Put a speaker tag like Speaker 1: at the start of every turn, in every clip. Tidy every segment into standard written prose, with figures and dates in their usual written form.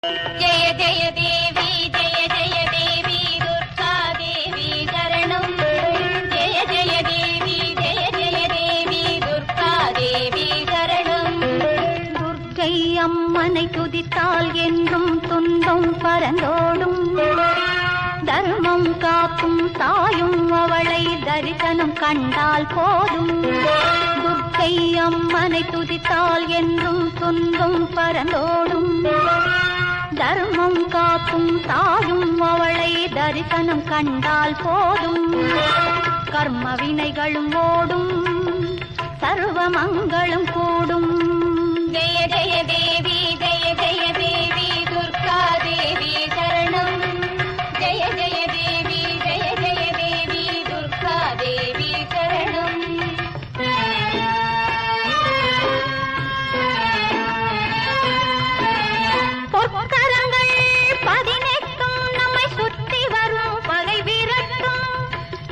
Speaker 1: जय जय देवी जय जय देवी दुर्गा देवी शरणं जय जय देवी जय जय देवी दुर्गा देवी शरणं दुर्गै अम्मனை துதித்தால் என்றும் துன்பம் பறந்தோடும் தர்மம் காக்கும் தாயும் அவளை தரிசனம் கண்டால் போதும் துர்க்கை அம்மனை துதித்தால் என்றும் துன்பம் பறந்தோடும் தர்மம் காக்கும் தாயும் அவளை தரிசனம் கண்டால் போதும் கர்ம வினைகளும் ஓடும் சர்வ மங்களம் கூடும் ஜெய ஜெய தேவி ஜெய ஜெய தேவி துர்கா தேவி சரணம் ஜெய ஜெய தேவி ஜெய ஜெய தேவி துர்கா தேவி சரணம் பொற்கரங்கள் பதினெட்டும் நம்மை சுற்றி வரும் பகை விரட்டும்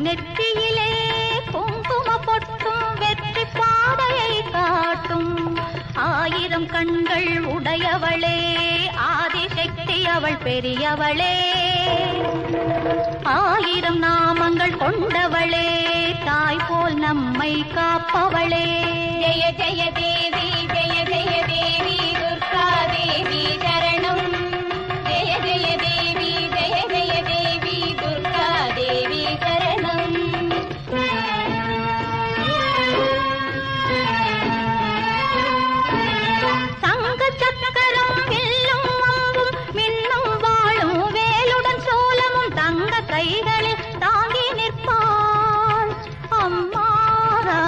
Speaker 1: நெற்றியிலே குங்கும பொட்டும் வெற்றி பாதையை காட்டும் ஆயிரம் கண்கள் உடையவளே ஆதிசக்தி அவள் பெரியவளே ஆயிரம் நாமங்கள் கொண்டவளே தாய் போல் நம்மை காப்பவளே ஜெய ஜெய தேவி ஜெய ஜெய தேவி துர்கா தேவி சரணம் ஜெய ஜெய தேவி ஜெய ஜெய தேவி துர்கா தேவி சரணம் சங்க சக்கரம் வில்லும் அம்பும் மின்னும் வாளும் வேலுடன் சூலமும் தங்க கைகளில் தாங்கி நிற்பாள் அம்மாரா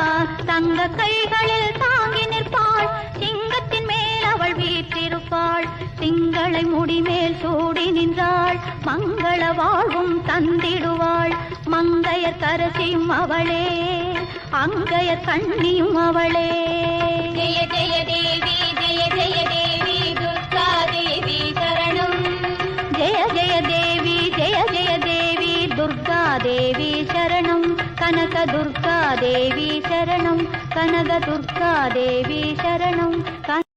Speaker 1: தங்க கைகளில் தாங்கி நிற்பாள் சிங்கத்தின் மேல் அவள் வீற்றிருப்பாள் திங்களை முடிமேல் சூடி நின்றாள் மங்கள வாழ்வும் தந்திடுவாள் மங்கையர் கரசியும் அவளே அங்கையர் கண்ணியும் அவளே ஜெய ஜெய தேவி ஜெய ஜெய தேவி துர்கா தேவி சரணம் ஜெய ஜெய தேவி ஜெய ஜெய தேவி துர்கா தேவி சரணம் கனக துர்கா தேவி சரணம் கனக துர்கா தேவி சரணம்